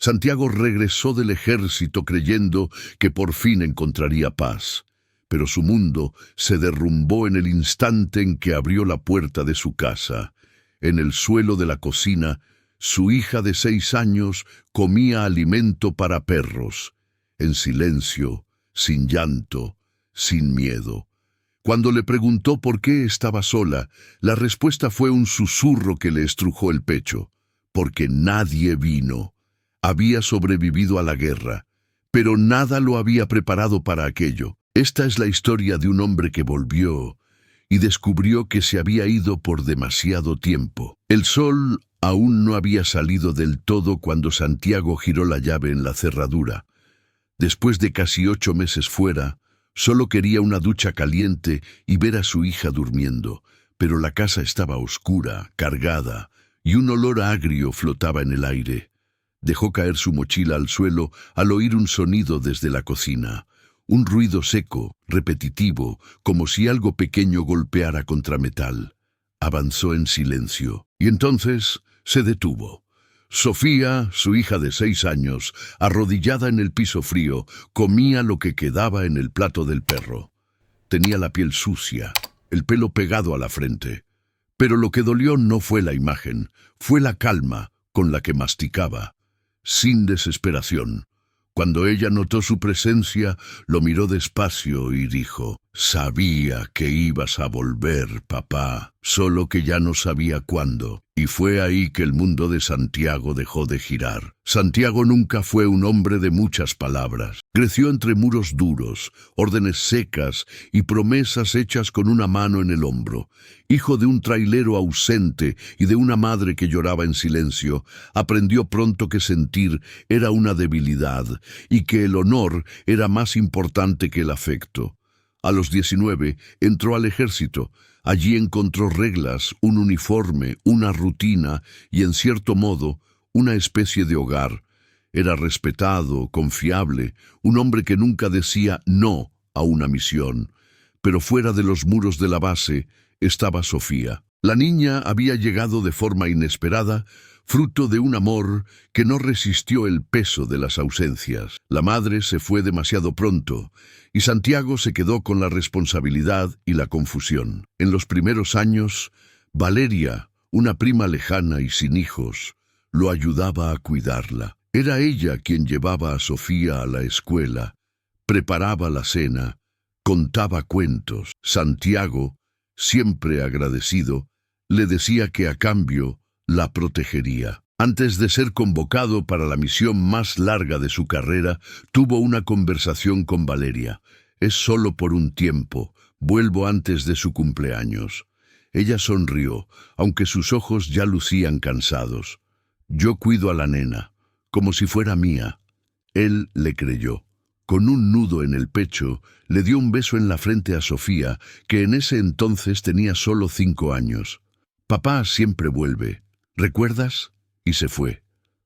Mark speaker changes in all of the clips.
Speaker 1: Santiago regresó del ejército creyendo que por fin encontraría paz, pero su mundo se derrumbó en el instante en que abrió la puerta de su casa. En el suelo de la cocina, su hija de 6 años comía alimento para perros, en silencio, sin llanto, sin miedo. Cuando le preguntó por qué estaba sola, la respuesta fue un susurro que le estrujó el pecho. Porque nadie vino. Había sobrevivido a la guerra, pero nada lo había preparado para aquello. Esta es la historia de un hombre que volvió y descubrió que se había ido por demasiado tiempo. El sol aún no había salido del todo cuando Santiago giró la llave en la cerradura. Después de casi 8 meses fuera, solo quería una ducha caliente y ver a su hija durmiendo, pero la casa estaba oscura, cargada, y un olor agrio flotaba en el aire. Dejó caer su mochila al suelo al oír un sonido desde la cocina, un ruido seco, repetitivo, como si algo pequeño golpeara contra metal. Avanzó en silencio, y entonces se detuvo. Sofía, su hija de 6 años, arrodillada en el piso frío, comía lo que quedaba en el plato del perro. Tenía la piel sucia, el pelo pegado a la frente. Pero lo que dolió no fue la imagen, fue la calma con la que masticaba, sin desesperación. Cuando ella notó su presencia, lo miró despacio y dijo: «Sabía que ibas a volver, papá, solo que ya no sabía cuándo». Y fue ahí que el mundo de Santiago dejó de girar. Santiago nunca fue un hombre de muchas palabras. Creció entre muros duros, órdenes secas y promesas hechas con una mano en el hombro. Hijo de un trailero ausente y de una madre que lloraba en silencio, aprendió pronto que sentir era una debilidad y que el honor era más importante que el afecto. A los 19 entró al ejército. Allí encontró reglas, un uniforme, una rutina y, en cierto modo, una especie de hogar. Era respetado, confiable, un hombre que nunca decía no a una misión. Pero fuera de los muros de la base estaba Sofía. La niña había llegado de forma inesperada, fruto de un amor que no resistió el peso de las ausencias. La madre se fue demasiado pronto, y Santiago se quedó con la responsabilidad y la confusión. En los primeros años, Valeria, una prima lejana y sin hijos, lo ayudaba a cuidarla. Era ella quien llevaba a Sofía a la escuela, preparaba la cena, contaba cuentos. Santiago, siempre agradecido, le decía que a cambio la protegería. Antes de ser convocado para la misión más larga de su carrera, tuvo una conversación con Valeria. «Es solo por un tiempo, vuelvo antes de su cumpleaños». Ella sonrió, aunque sus ojos ya lucían cansados. «Yo cuido a la nena, como si fuera mía». Él le creyó. Con un nudo en el pecho, le dio un beso en la frente a Sofía, que en ese entonces tenía solo 5 años. «Papá siempre vuelve, ¿recuerdas?». Y se fue.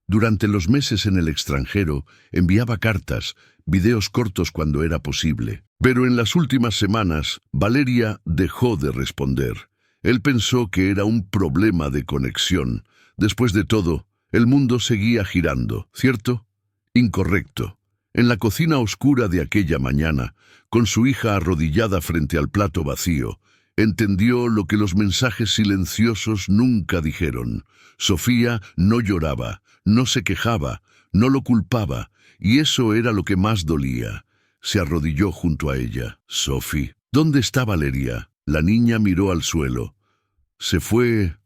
Speaker 1: Durante los meses en el extranjero, enviaba cartas, videos cortos cuando era posible. Pero en las últimas semanas, Valeria dejó de responder. Él pensó que era un problema de conexión. Después de todo, el mundo seguía girando, ¿cierto? Incorrecto. En la cocina oscura de aquella mañana, con su hija arrodillada frente al plato vacío, entendió lo que los mensajes silenciosos nunca dijeron. Sofía no lloraba, no se quejaba, no lo culpaba, y eso era lo que más dolía. Se arrodilló junto a ella. «Sophie, ¿dónde está Valeria?». La niña miró al suelo. «Se fue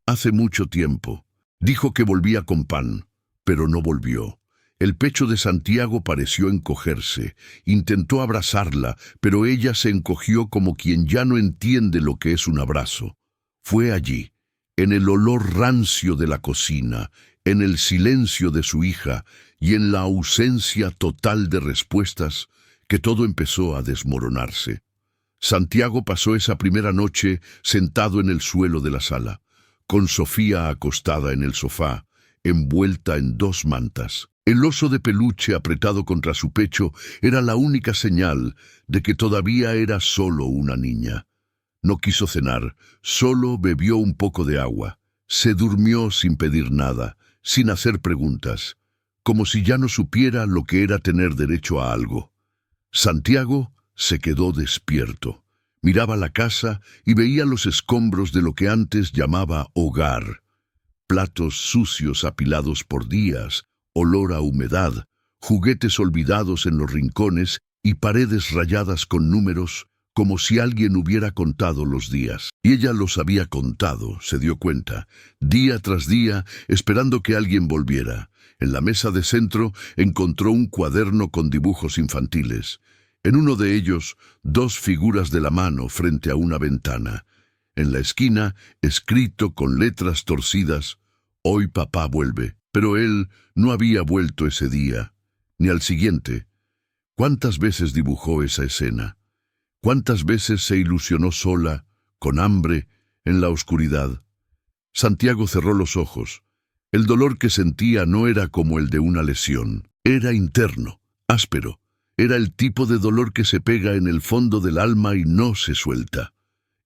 Speaker 1: hace mucho tiempo». Dijo que volvía con pan, pero no volvió. El pecho de Santiago pareció encogerse. Intentó abrazarla, pero ella se encogió como quien ya no entiende lo que es un abrazo. Fue allí, en el olor rancio de la cocina, en el silencio de su hija y en la ausencia total de respuestas, que todo empezó a desmoronarse. Santiago pasó esa primera noche sentado en el suelo de la sala, con Sofía acostada en el sofá, envuelta en 2 mantas. El oso de peluche apretado contra su pecho era la única señal de que todavía era solo una niña. No quiso cenar, solo bebió un poco de agua. Se durmió sin pedir nada, sin hacer preguntas. como si ya no supiera lo que era tener derecho a algo. Santiago se quedó despierto. Miraba la casa y veía los escombros de lo que antes llamaba hogar. Platos sucios apilados por días, olor a humedad, juguetes olvidados en los rincones y paredes rayadas con números, como si alguien hubiera contado los días. Y ella los había contado, se dio cuenta, día tras día, esperando que alguien volviera. En la mesa de centro encontró un cuaderno con dibujos infantiles. En uno de ellos, 2 figuras de la mano frente a una ventana. En la esquina, escrito con letras torcidas, «Hoy papá vuelve». Pero él no había vuelto ese día, ni al siguiente. ¿Cuántas veces dibujó esa escena? ¿Cuántas veces se ilusionó sola, con hambre, en la oscuridad? Santiago cerró los ojos. El dolor que sentía no era como el de una lesión. Era interno, áspero. Era el tipo de dolor que se pega en el fondo del alma y no se suelta.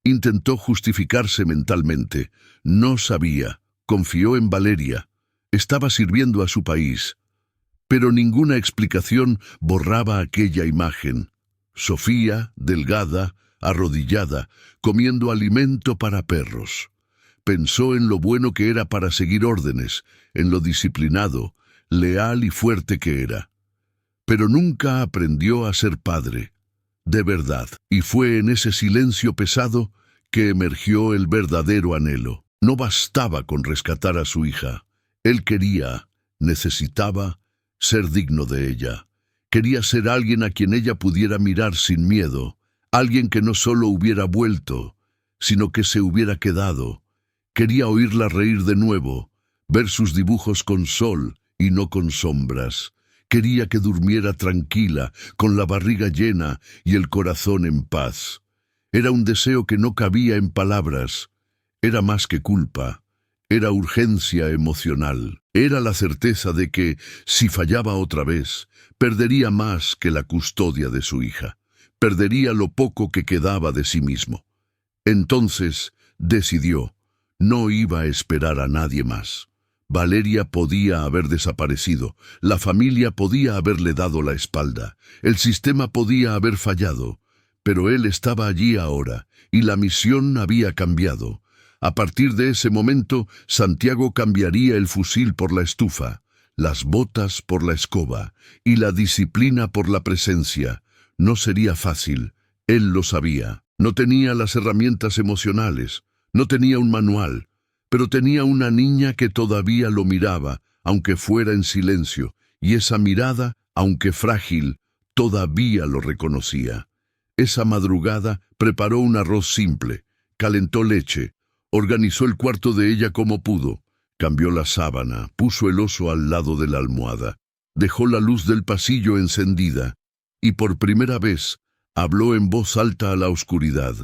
Speaker 1: Intentó justificarse mentalmente. No sabía. Confió en Valeria. Estaba sirviendo a su país. Pero ninguna explicación borraba aquella imagen. Sofía, delgada, arrodillada, comiendo alimento para perros. Pensó en lo bueno que era para seguir órdenes, en lo disciplinado, leal y fuerte que era. Pero nunca aprendió a ser padre, de verdad, y fue en ese silencio pesado que emergió el verdadero anhelo. No bastaba con rescatar a su hija. Él quería, necesitaba, ser digno de ella. Quería ser alguien a quien ella pudiera mirar sin miedo, alguien que no solo hubiera vuelto, sino que se hubiera quedado. Quería oírla reír de nuevo, ver sus dibujos con sol y no con sombras. Quería que durmiera tranquila, con la barriga llena y el corazón en paz. Era un deseo que no cabía en palabras. Era más que culpa. Era urgencia emocional. Era la certeza de que, si fallaba otra vez, perdería más que la custodia de su hija. Perdería lo poco que quedaba de sí mismo. Entonces, decidió, no iba a esperar a nadie más. Valeria podía haber desaparecido, la familia podía haberle dado la espalda, el sistema podía haber fallado, pero él estaba allí ahora, y la misión había cambiado. A partir de ese momento, Santiago cambiaría el fusil por la estufa, las botas por la escoba, y la disciplina por la presencia. No sería fácil, él lo sabía. No tenía las herramientas emocionales, no tenía un manual, pero tenía una niña que todavía lo miraba, aunque fuera en silencio, y esa mirada, aunque frágil, todavía lo reconocía. Esa madrugada preparó un arroz simple, calentó leche, organizó el cuarto de ella como pudo, cambió la sábana, puso el oso al lado de la almohada, dejó la luz del pasillo encendida, y por primera vez habló en voz alta a la oscuridad.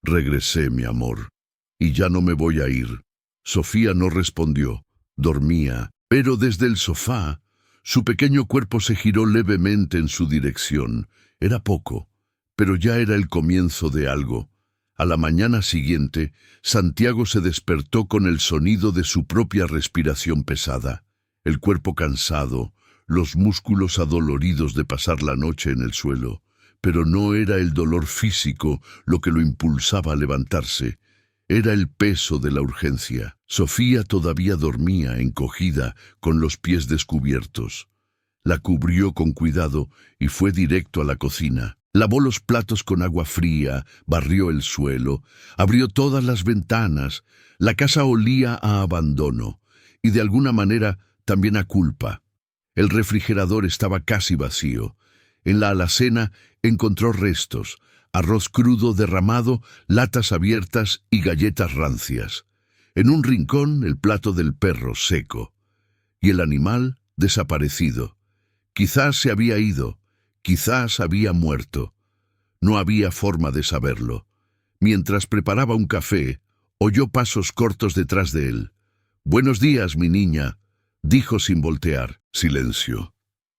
Speaker 1: «Regresé, mi amor, y ya no me voy a ir». Sofía no respondió, dormía, pero desde el sofá, su pequeño cuerpo se giró levemente en su dirección. Era poco, pero ya era el comienzo de algo. A la mañana siguiente, Santiago se despertó con el sonido de su propia respiración pesada, el cuerpo cansado, los músculos adoloridos de pasar la noche en el suelo. Pero no era el dolor físico lo que lo impulsaba a levantarse. Era el peso de la urgencia. Sofía todavía dormía, encogida, con los pies descubiertos. La cubrió con cuidado y fue directo a la cocina. Lavó los platos con agua fría, barrió el suelo, abrió todas las ventanas. La casa olía a abandono y de alguna manera también a culpa. El refrigerador estaba casi vacío. En la alacena encontró restos, arroz crudo derramado, latas abiertas y galletas rancias. En un rincón el plato del perro seco. Y el animal desaparecido. Quizás se había ido, quizás había muerto. No había forma de saberlo. Mientras preparaba un café, oyó pasos cortos detrás de él. «Buenos días, mi niña», dijo sin voltear. Silencio.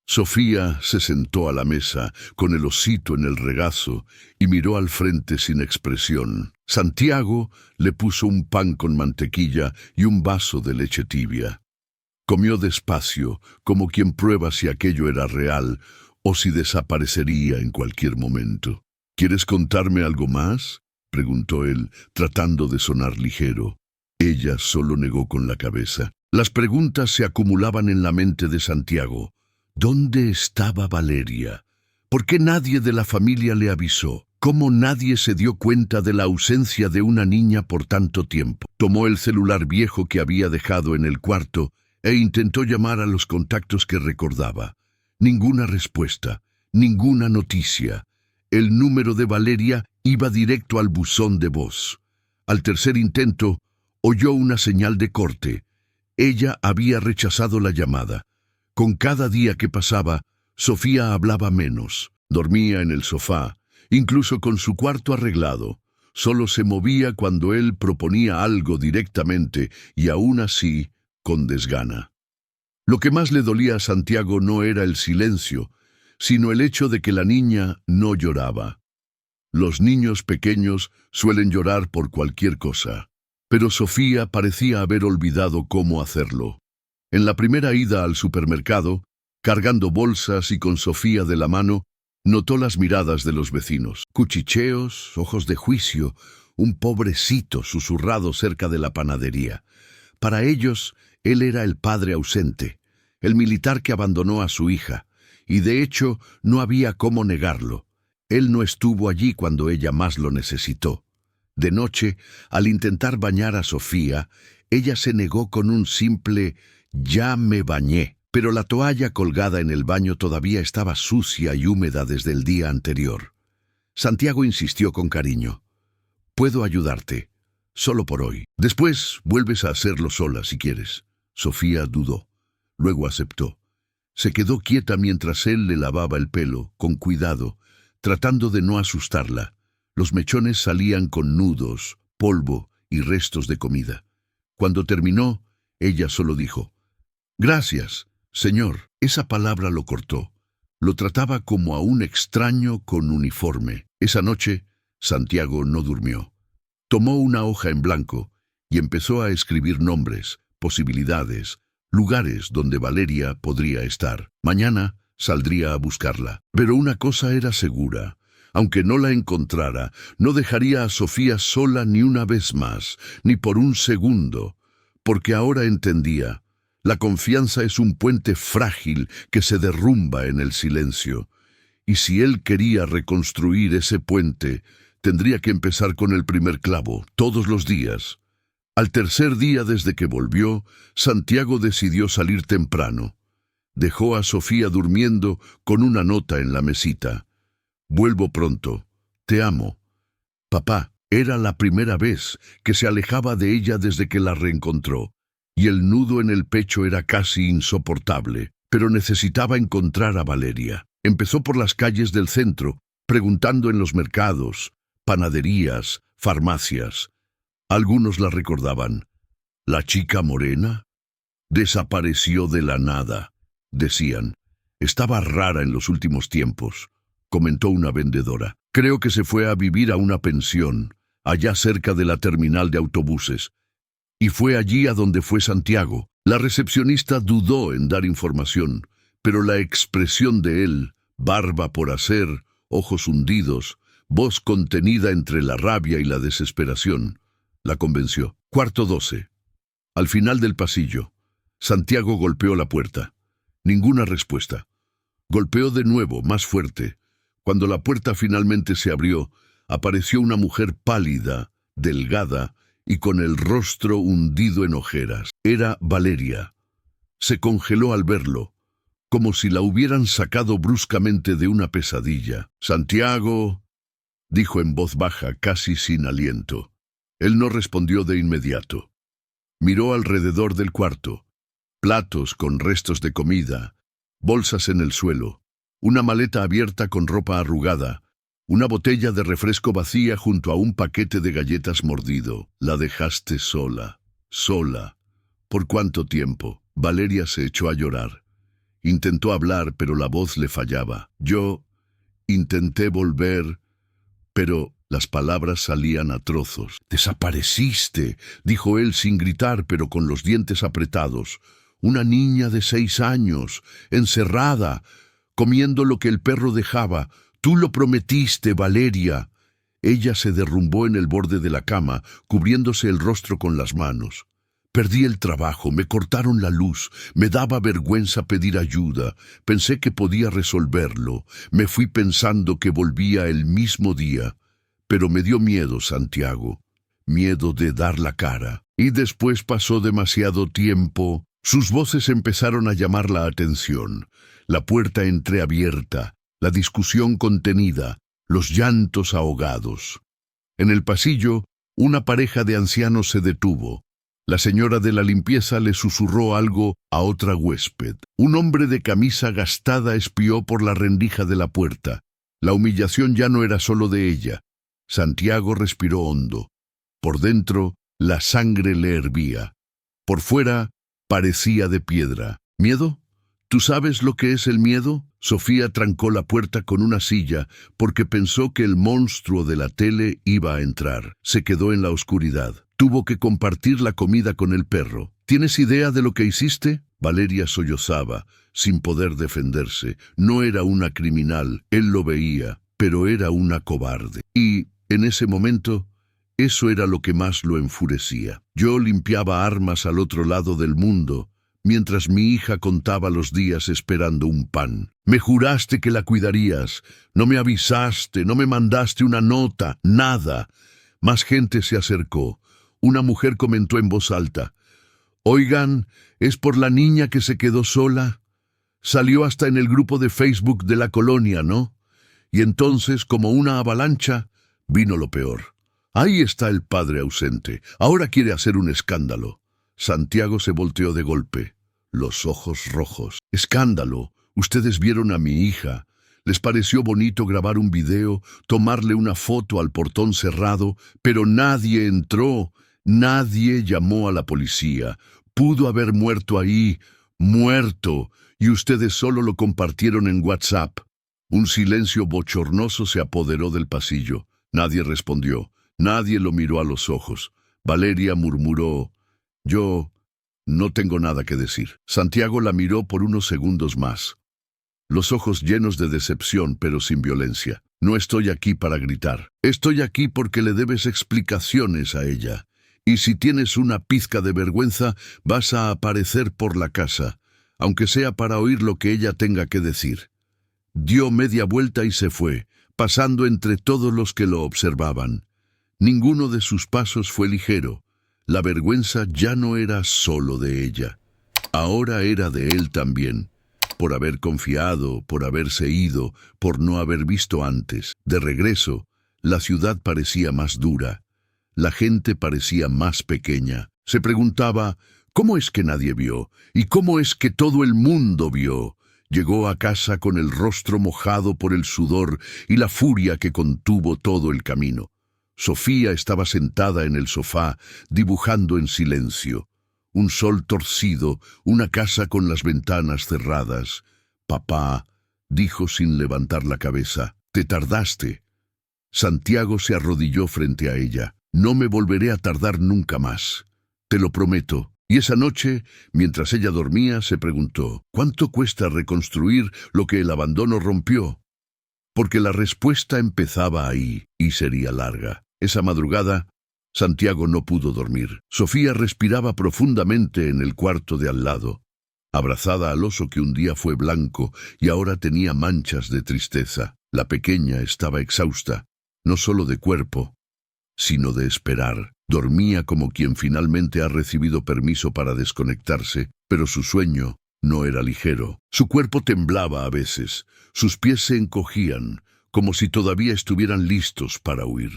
Speaker 1: Sofía se sentó a la mesa, con el osito en el regazo, y miró al frente sin expresión. Santiago le puso un pan con mantequilla y un vaso de leche tibia. Comió despacio, como quien prueba si aquello era real o si desaparecería en cualquier momento. ¿Quieres contarme algo más?, preguntó él, tratando de sonar ligero. Ella solo negó con la cabeza. Las preguntas se acumulaban en la mente de Santiago. ¿Dónde estaba Valeria? ¿Por qué nadie de la familia le avisó? ¿Cómo nadie se dio cuenta de la ausencia de una niña por tanto tiempo? Tomó el celular viejo que había dejado en el cuarto e intentó llamar a los contactos que recordaba. Ninguna respuesta, ninguna noticia. El número de Valeria iba directo al buzón de voz. Al tercer intento, oyó una señal de corte. Ella había rechazado la llamada. Con cada día que pasaba, Sofía hablaba menos. Dormía en el sofá, incluso con su cuarto arreglado. Solo se movía cuando él proponía algo directamente y aún así, con desgana. Lo que más le dolía a Santiago no era el silencio, sino el hecho de que la niña no lloraba. Los niños pequeños suelen llorar por cualquier cosa, pero Sofía parecía haber olvidado cómo hacerlo. En la primera ida al supermercado, cargando bolsas y con Sofía de la mano, notó las miradas de los vecinos. Cuchicheos, ojos de juicio, un pobrecito susurrado cerca de la panadería. Para ellos, él era el padre ausente, el militar que abandonó a su hija, y de hecho no había cómo negarlo. Él no estuvo allí cuando ella más lo necesitó. De noche, al intentar bañar a Sofía, ella se negó con un simple «ya me bañé», pero la toalla colgada en el baño todavía estaba sucia y húmeda desde el día anterior. Santiago insistió con cariño. «Puedo ayudarte, solo por hoy. Después vuelves a hacerlo sola si quieres». Sofía dudó. Luego aceptó. Se quedó quieta mientras él le lavaba el pelo, con cuidado, tratando de no asustarla. Los mechones salían con nudos, polvo y restos de comida. Cuando terminó, ella solo dijo, «Gracias, señor». Esa palabra lo cortó. Lo trataba como a un extraño con uniforme. Esa noche, Santiago no durmió. Tomó una hoja en blanco y empezó a escribir nombres, posibilidades, lugares donde Valeria podría estar. Mañana saldría a buscarla. Pero una cosa era segura. Aunque no la encontrara, no dejaría a Sofía sola ni una vez más, ni por un segundo, porque ahora entendía. La confianza es un puente frágil que se derrumba en el silencio. Y si él quería reconstruir ese puente, tendría que empezar con el primer clavo, todos los días. Al tercer día desde que volvió, Santiago decidió salir temprano. Dejó a Sofía durmiendo con una nota en la mesita. «Vuelvo pronto. Te amo». Papá, era la primera vez que se alejaba de ella desde que la reencontró, y el nudo en el pecho era casi insoportable, pero necesitaba encontrar a Valeria. Empezó por las calles del centro, preguntando en los mercados, panaderías, farmacias. Algunos la recordaban. «¿La chica morena?» «Desapareció de la nada», decían. «Estaba rara en los últimos tiempos», comentó una vendedora. «Creo que se fue a vivir a una pensión, allá cerca de la terminal de autobuses. Y fue allí a donde fue Santiago». La recepcionista dudó en dar información, pero la expresión de él, barba por hacer, ojos hundidos, voz contenida entre la rabia y la desesperación, la convenció. Cuarto 12. Al final del pasillo, Santiago golpeó la puerta. Ninguna respuesta. Golpeó de nuevo, más fuerte. Cuando la puerta finalmente se abrió, apareció una mujer pálida, delgada y con el rostro hundido en ojeras. Era Valeria. Se congeló al verlo, como si la hubieran sacado bruscamente de una pesadilla. «Santiago», dijo en voz baja, casi sin aliento. Él no respondió de inmediato. Miró alrededor del cuarto. Platos con restos de comida, bolsas en el suelo, una maleta abierta con ropa arrugada, una botella de refresco vacía junto a un paquete de galletas mordido. «La dejaste sola, sola». ¿Por cuánto tiempo? Valeria se echó a llorar. Intentó hablar, pero la voz le fallaba. «Yo intenté volver, pero...» Las palabras salían a trozos. «Desapareciste», dijo él sin gritar, pero con los dientes apretados. una niña de 6 años, encerrada, comiendo lo que el perro dejaba. Tú lo prometiste, Valeria. Ella se derrumbó en el borde de la cama, cubriéndose el rostro con las manos. Perdí el trabajo, me cortaron la luz, me daba vergüenza pedir ayuda. Pensé que podía resolverlo. Me fui pensando que volvía el mismo día. Pero me dio miedo, Santiago. Miedo de dar la cara. Y después pasó demasiado tiempo. Sus voces empezaron a llamar la atención. La puerta entreabierta, la discusión contenida, los llantos ahogados. En el pasillo, una pareja de ancianos se detuvo. La señora de la limpieza le susurró algo a otra huésped. Un hombre de camisa gastada espió por la rendija de la puerta. La humillación ya no era solo de ella. Santiago respiró hondo. Por dentro, la sangre le hervía. Por fuera, parecía de piedra. ¿Miedo? ¿Tú sabes lo que es el miedo? Sofía trancó la puerta con una silla porque pensó que el monstruo de la tele iba a entrar. Se quedó en la oscuridad. Tuvo que compartir la comida con el perro. ¿Tienes idea de lo que hiciste? Valeria sollozaba, sin poder defenderse. No era una criminal, él lo veía, pero era una cobarde. Y, en ese momento, eso era lo que más lo enfurecía. Yo limpiaba armas al otro lado del mundo, mientras mi hija contaba los días esperando un pan. Me juraste que la cuidarías. No me avisaste, no me mandaste una nota, nada. Más gente se acercó. Una mujer comentó en voz alta: «Oigan, ¿es por la niña que se quedó sola? Salió hasta en el grupo de Facebook de la colonia, ¿no?» Y entonces, como una avalancha, vino lo peor. Ahí está el padre ausente. Ahora quiere hacer un escándalo. Santiago se volteó de golpe, los ojos rojos. «Escándalo. Ustedes vieron a mi hija. Les pareció bonito grabar un video, tomarle una foto al portón cerrado, pero nadie entró, nadie llamó a la policía. Pudo haber muerto ahí, muerto, y ustedes solo lo compartieron en WhatsApp». Un silencio bochornoso se apoderó del pasillo. Nadie respondió. Nadie lo miró a los ojos. Valeria murmuró: «Yo no tengo nada que decir». Santiago la miró por unos segundos más. Los ojos llenos de decepción, pero sin violencia. «No estoy aquí para gritar. Estoy aquí porque le debes explicaciones a ella. Y si tienes una pizca de vergüenza, vas a aparecer por la casa, aunque sea para oír lo que ella tenga que decir». Dio media vuelta y se fue, pasando entre todos los que lo observaban. Ninguno de sus pasos fue ligero. La vergüenza ya no era solo de ella. Ahora era de él también, por haber confiado, por haberse ido, por no haber visto antes. De regreso, la ciudad parecía más dura. La gente parecía más pequeña. Se preguntaba: ¿cómo es que nadie vio? ¿Y cómo es que todo el mundo vio? Llegó a casa con el rostro mojado por el sudor y la furia que contuvo todo el camino. Sofía estaba sentada en el sofá, dibujando en silencio. Un sol torcido, una casa con las ventanas cerradas. «Papá», dijo sin levantar la cabeza, «te tardaste». Santiago se arrodilló frente a ella. «No me volveré a tardar nunca más. Te lo prometo». Y esa noche, mientras ella dormía, se preguntó: ¿cuánto cuesta reconstruir lo que el abandono rompió? Porque la respuesta empezaba ahí, y sería larga. Esa madrugada, Santiago no pudo dormir. Sofía respiraba profundamente en el cuarto de al lado, abrazada al oso que un día fue blanco y ahora tenía manchas de tristeza. La pequeña estaba exhausta, no solo de cuerpo, sino de esperar. Dormía como quien finalmente ha recibido permiso para desconectarse, pero su sueño no era ligero. Su cuerpo temblaba a veces, sus pies se encogían, como si todavía estuvieran listos para huir.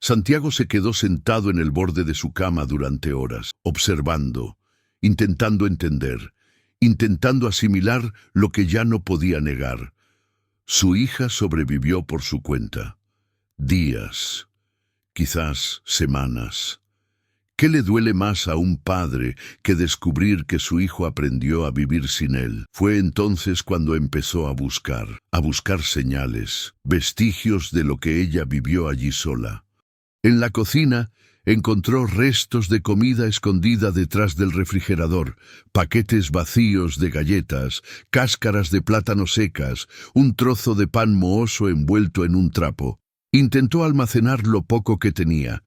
Speaker 1: Santiago se quedó sentado en el borde de su cama durante horas, observando, intentando entender, intentando asimilar lo que ya no podía negar. Su hija sobrevivió por su cuenta. Días, quizás semanas. ¿Qué le duele más a un padre que descubrir que su hijo aprendió a vivir sin él? Fue entonces cuando empezó a buscar señales, vestigios de lo que ella vivió allí sola. En la cocina, Encontró restos de comida escondida detrás del refrigerador, paquetes vacíos de galletas, cáscaras de plátano secas, un trozo de pan mohoso envuelto en un trapo. Intentó almacenar lo poco que tenía.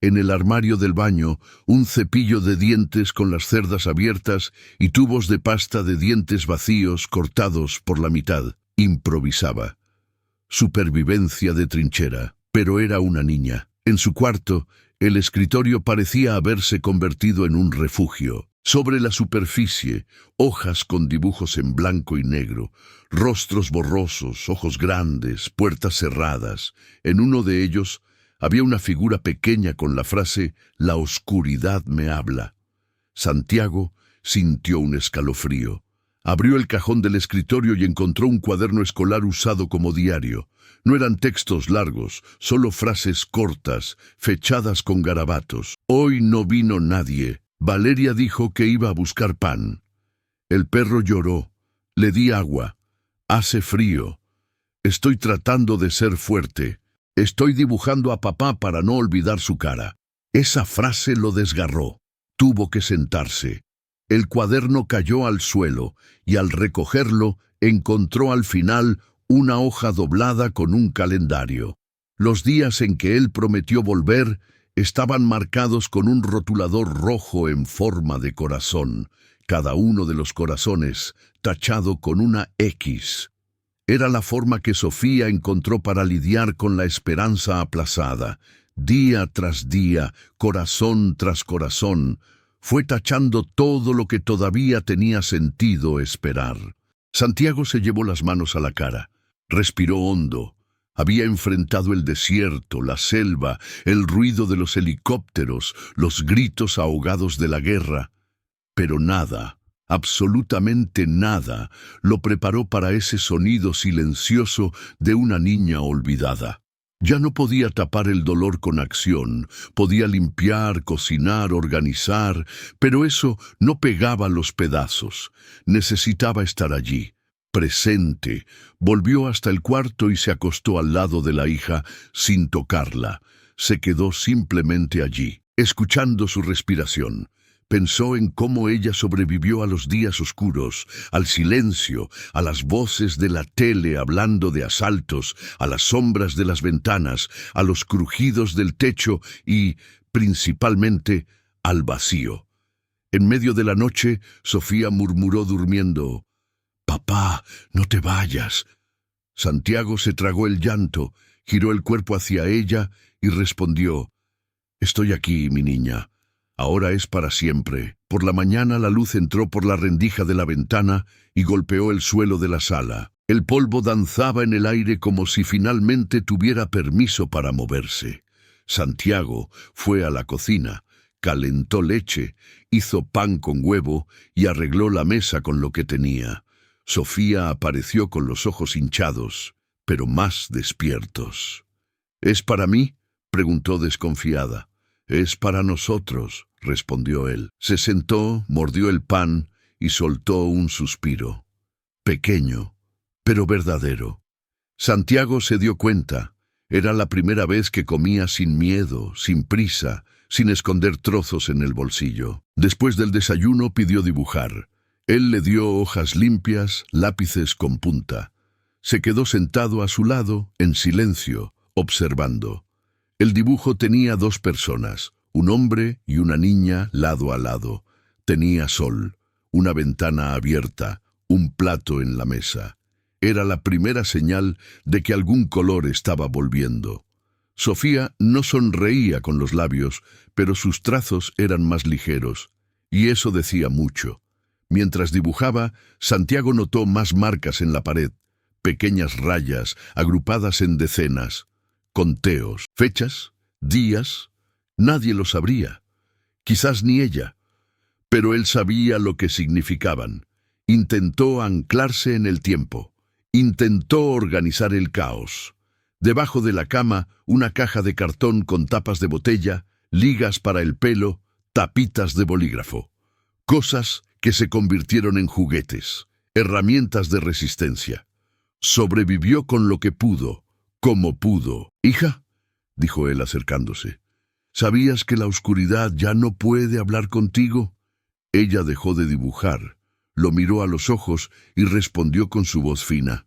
Speaker 1: En el armario del baño, un cepillo de dientes con las cerdas abiertas y tubos de pasta de dientes vacíos cortados por la mitad. Improvisaba. Supervivencia de trinchera, pero era una niña. En su cuarto, el escritorio parecía haberse convertido en un refugio. Sobre la superficie, hojas con dibujos en blanco y negro, rostros borrosos, ojos grandes, puertas cerradas. En uno de ellos había una figura pequeña con la frase «La oscuridad me habla». Santiago sintió un escalofrío. Abrió el cajón del escritorio y encontró un cuaderno escolar usado como diario. No eran textos largos, solo frases cortas, fechadas con garabatos. Hoy no vino nadie. Valeria dijo que iba a buscar pan. El perro lloró. Le di agua. Hace frío. Estoy tratando de ser fuerte. Estoy dibujando a papá para no olvidar su cara. Esa frase lo desgarró. Tuvo que sentarse. El cuaderno cayó al suelo y al recogerlo encontró al final una hoja doblada con un calendario. Los días en que él prometió volver estaban marcados con un rotulador rojo en forma de corazón, cada uno de los corazones tachado con una X. Era la forma que Sofía encontró para lidiar con la esperanza aplazada. Día tras día, corazón tras corazón, fue tachando todo lo que todavía tenía sentido esperar. Santiago se llevó las manos a la cara. Respiró hondo. Había enfrentado el desierto, la selva, el ruido de los helicópteros, los gritos ahogados de la guerra. Pero nada, absolutamente nada, lo preparó para ese sonido silencioso de una niña olvidada. Ya no podía tapar el dolor con acción, podía limpiar, cocinar, organizar, pero eso no pegaba los pedazos. Necesitaba estar allí, presente. Volvió hasta el cuarto y se acostó al lado de la hija sin tocarla. Se quedó simplemente allí, escuchando su respiración. Pensó en cómo ella sobrevivió a los días oscuros, al silencio, a las voces de la tele hablando de asaltos, a las sombras de las ventanas, a los crujidos del techo y, principalmente, al vacío. En medio de la noche, Sofía murmuró durmiendo: «Papá, no te vayas». Santiago se tragó el llanto, giró el cuerpo hacia ella y respondió: «Estoy aquí, mi niña. Ahora es para siempre». Por la mañana la luz entró por la rendija de la ventana y golpeó el suelo de la sala. El polvo danzaba en el aire como si finalmente tuviera permiso para moverse. Santiago fue a la cocina, calentó leche, hizo pan con huevo y arregló la mesa con lo que tenía. Sofía apareció con los ojos hinchados, pero más despiertos. «¿Es para mí?», preguntó desconfiada. «Es para nosotros», respondió él. Se sentó, mordió el pan y soltó un suspiro. Pequeño, pero verdadero. Santiago se dio cuenta. Era la primera vez que comía sin miedo, sin prisa, sin esconder trozos en el bolsillo. Después del desayuno pidió dibujar. Él le dio hojas limpias, lápices con punta. Se quedó sentado a su lado, en silencio, observando. El dibujo tenía dos personas, un hombre y una niña lado a lado. Tenía sol, una ventana abierta, un plato en la mesa. Era la primera señal de que algún color estaba volviendo. Sofía no sonreía con los labios, pero sus trazos eran más ligeros, y eso decía mucho. Mientras dibujaba, Santiago notó más marcas en la pared, pequeñas rayas agrupadas en decenas, conteos, fechas, días. Nadie lo sabría, quizás ni ella, pero él sabía lo que significaban. Intentó anclarse en el tiempo, intentó organizar el caos. Debajo de la cama, una caja de cartón con tapas de botella, ligas para el pelo, tapitas de bolígrafo. Cosas que se convirtieron en juguetes, herramientas de resistencia. Sobrevivió con lo que pudo, como pudo. «Hija», dijo él acercándose, ¿Sabías que la oscuridad ya no puede hablar contigo? Ella dejó de dibujar, lo miró a los ojos y respondió con su voz fina.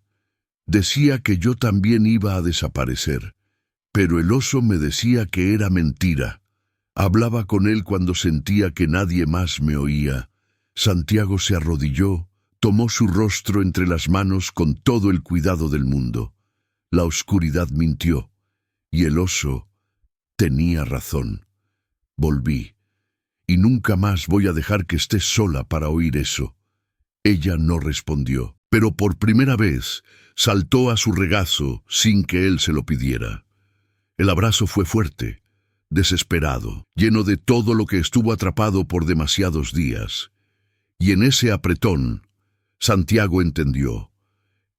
Speaker 1: Decía que yo también iba a desaparecer, pero el oso me decía que era mentira. Hablaba con él cuando sentía que nadie más me oía. Santiago se arrodilló, tomó su rostro entre las manos con todo el cuidado del mundo. La oscuridad mintió, y el oso tenía razón. Volví, y nunca más voy a dejar que estés sola para oír eso. Ella no respondió, pero por primera vez saltó a su regazo sin que él se lo pidiera. El abrazo fue fuerte, desesperado, lleno de todo lo que estuvo atrapado por demasiados días. Y en ese apretón, Santiago entendió.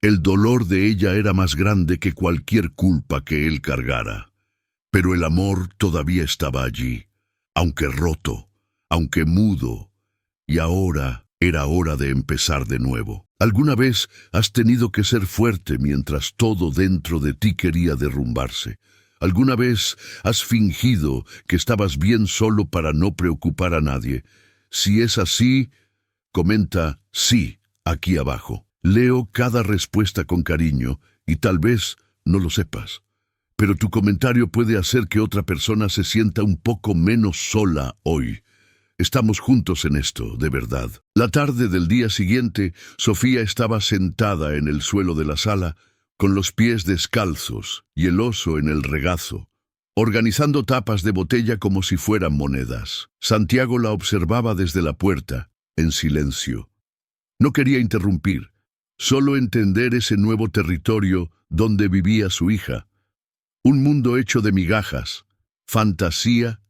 Speaker 1: El dolor de ella era más grande que cualquier culpa que él cargara. Pero el amor todavía estaba allí, aunque roto, aunque mudo, y ahora era hora de empezar de nuevo. ¿Alguna vez has tenido que ser fuerte mientras todo dentro de ti quería derrumbarse? ¿Alguna vez has fingido que estabas bien solo para no preocupar a nadie? Si es así, comenta sí aquí abajo. Leo cada respuesta con cariño y tal vez no lo sepas, pero tu comentario puede hacer que otra persona se sienta un poco menos sola hoy. Estamos juntos en esto, de verdad. La tarde del día siguiente, Sofía estaba sentada en el suelo de la sala, con los pies descalzos y el oso en el regazo, organizando tapas de botella como si fueran monedas. Santiago la observaba desde la puerta, en silencio. No quería interrumpir, solo entender ese nuevo territorio donde vivía su hija. Un mundo hecho de migajas, fantasía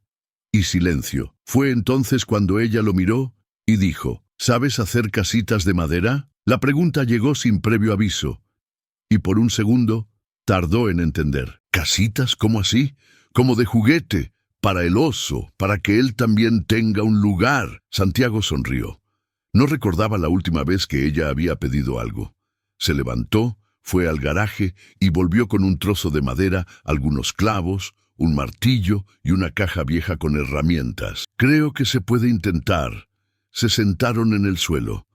Speaker 1: y silencio. Fue entonces cuando ella lo miró y dijo, ¿sabes hacer casitas de madera? La pregunta llegó sin previo aviso, y por un segundo tardó en entender. ¿Casitas? ¿Cómo así? Como de juguete, para el oso, para que él también tenga un lugar. Santiago sonrió. No recordaba la última vez que ella había pedido algo. Se levantó, fue al garaje y volvió con un trozo de madera, algunos clavos, un martillo y una caja vieja con herramientas. Creo que se puede intentar. Se sentaron en el suelo.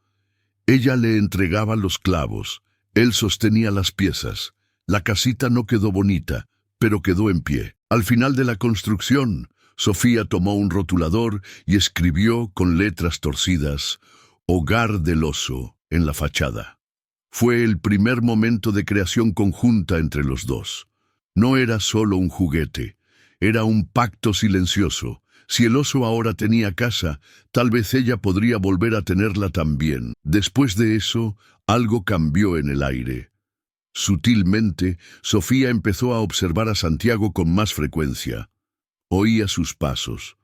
Speaker 1: Ella le entregaba los clavos. Él sostenía las piezas. La casita no quedó bonita, pero quedó en pie. Al final de la construcción, Sofía tomó un rotulador y escribió con letras torcidas, «Hogar del oso», en la fachada. Fue el primer momento de creación conjunta entre los dos. No era solo un juguete, era un pacto silencioso. Si el oso ahora tenía casa, tal vez ella podría volver a tenerla también. Después de eso, algo cambió en el aire. Sutilmente, Sofía empezó a observar a Santiago con más frecuencia. Oía sus pasos.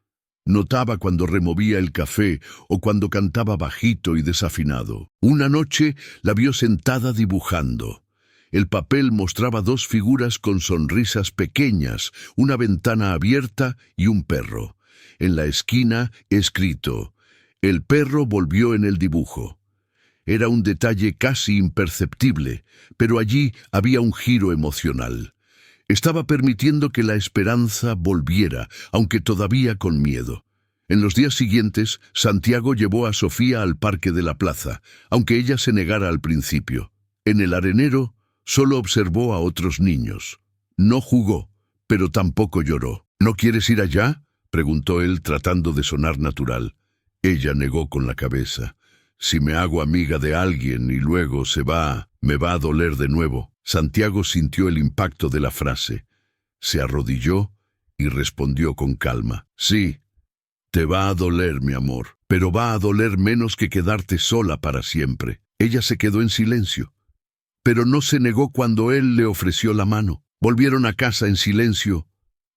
Speaker 1: Notaba cuando removía el café o cuando cantaba bajito y desafinado. Una noche la vio sentada dibujando. El papel mostraba dos figuras con sonrisas pequeñas, una ventana abierta y un perro. En la esquina, escrito, «El perro volvió en el dibujo». Era un detalle casi imperceptible, pero allí había un giro emocional. Estaba permitiendo que la esperanza volviera, aunque todavía con miedo. En los días siguientes, Santiago llevó a Sofía al parque de la plaza, aunque ella se negara al principio. En el arenero, solo observó a otros niños. No jugó, pero tampoco lloró. «¿No quieres ir allá?», preguntó él tratando de sonar natural. Ella negó con la cabeza. «Si me hago amiga de alguien y luego se va, me va a doler de nuevo». Santiago sintió el impacto de la frase. Se arrodilló y respondió con calma. «Sí, te va a doler, mi amor, pero va a doler menos que quedarte sola para siempre». Ella se quedó en silencio, pero no se negó cuando él le ofreció la mano. Volvieron a casa en silencio,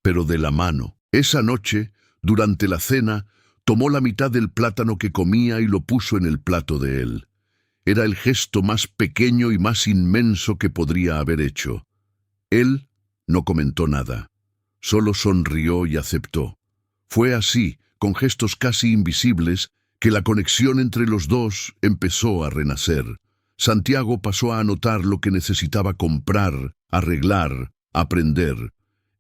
Speaker 1: pero de la mano. Esa noche, durante la cena, tomó la mitad del plátano que comía y lo puso en el plato de él. Era el gesto más pequeño y más inmenso que podría haber hecho. Él no comentó nada, solo sonrió y aceptó. Fue así, con gestos casi invisibles, que la conexión entre los dos empezó a renacer. Santiago pasó a anotar lo que necesitaba comprar, arreglar, aprender.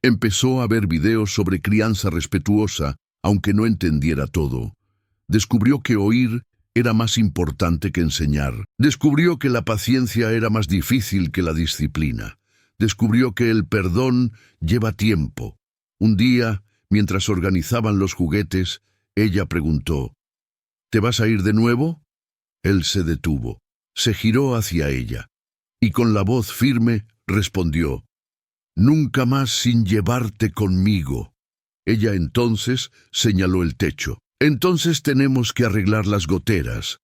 Speaker 1: Empezó a ver videos sobre crianza respetuosa, aunque no entendiera todo. Descubrió que oír era más importante que enseñar. Descubrió que la paciencia era más difícil que la disciplina. Descubrió que el perdón lleva tiempo. Un día, mientras organizaban los juguetes, ella preguntó, ¿te vas a ir de nuevo? Él se detuvo, se giró hacia ella, y con la voz firme respondió, «Nunca más sin llevarte conmigo». Ella entonces señaló el techo. «Entonces tenemos que arreglar las goteras.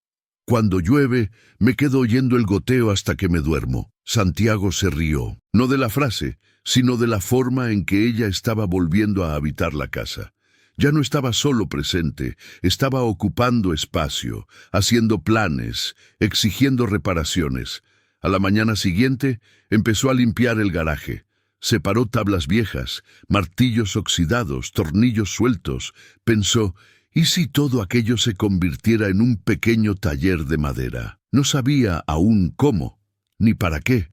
Speaker 1: Cuando llueve, me quedo oyendo el goteo hasta que me duermo». Santiago se rió, no de la frase, sino de la forma en que ella estaba volviendo a habitar la casa. Ya no estaba solo presente, estaba ocupando espacio, haciendo planes, exigiendo reparaciones. A la mañana siguiente, empezó a limpiar el garaje. Separó tablas viejas, martillos oxidados, tornillos sueltos. Pensó, ¿y si todo aquello se convirtiera en un pequeño taller de madera? No sabía aún cómo, ni para qué,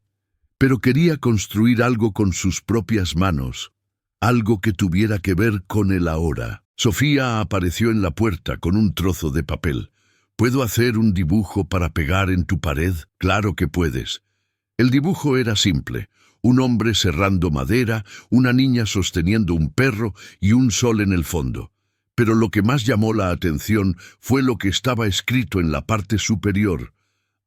Speaker 1: pero quería construir algo con sus propias manos, algo que tuviera que ver con el ahora. Sofía apareció en la puerta con un trozo de papel. ¿Puedo hacer un dibujo para pegar en tu pared? Claro que puedes. El dibujo era simple. Un hombre serrando madera, una niña sosteniendo un perro y un sol en el fondo. Pero lo que más llamó la atención fue lo que estaba escrito en la parte superior.